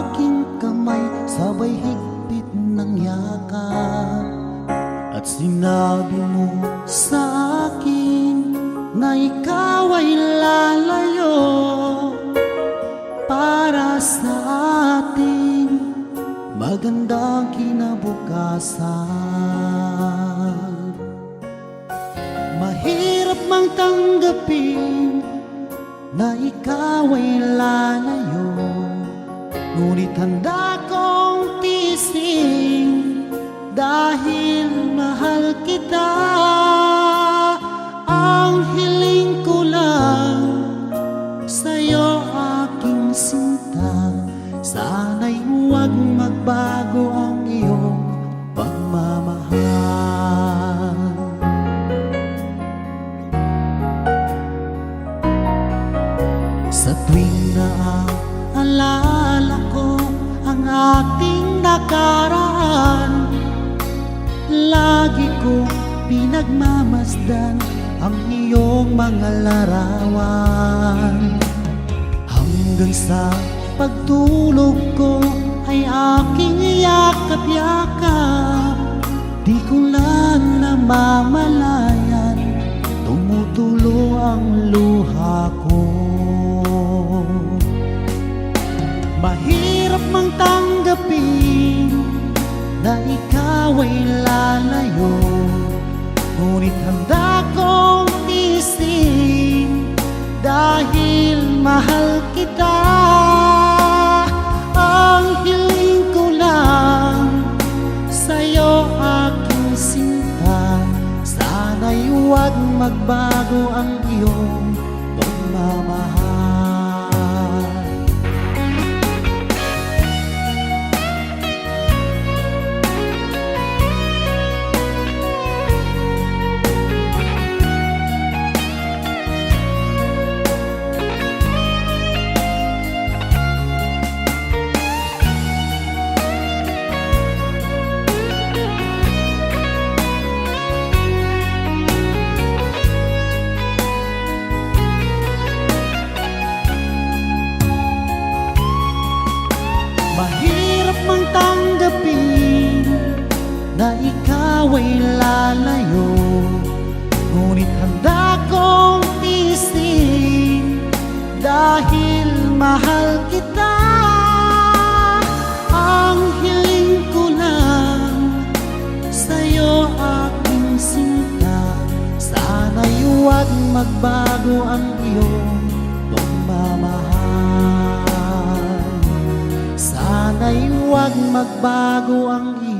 aking kamay, sabay higpit ng yakap. At sinabi mo sa akin na ikaw ay lalayo para sa ating magandang kinabukasan. Mahirap mang tanggapin na ikaw ay lalayo, ngunit handa kong tiisin dahil mahal kita. Ang hiling ko lang sa'yo, aking sinta, sana'y huwag magbago ang iyong pagmamahal. Sa tuwing naaalala ko ang ating nakaraan, lagi ko pinagmamasdan ang iyong mga larawan. Hanggang sa pagtulog ko ay aking yakap-yakap, di ko lang namamalayan, tumutulo ang luha ko. Mahirap mang tanggapin na ikaw ay lalayo, ngunit handa kong tiisin dahil mahal kita. Ang hiling ko lang sa'yo, aking sinta, sana'y huwag magbago ang iyong pagmamahal. Mahirap mang tanggapin na ikaw ay lalayo, ngunit handa kong tiisin dahil mahal kita. Ang hiling ko lang sa'yo, aking sinta, sana'y huwag magbago ang iyong pagmamahal. Sana'y huwag magbago ang iyong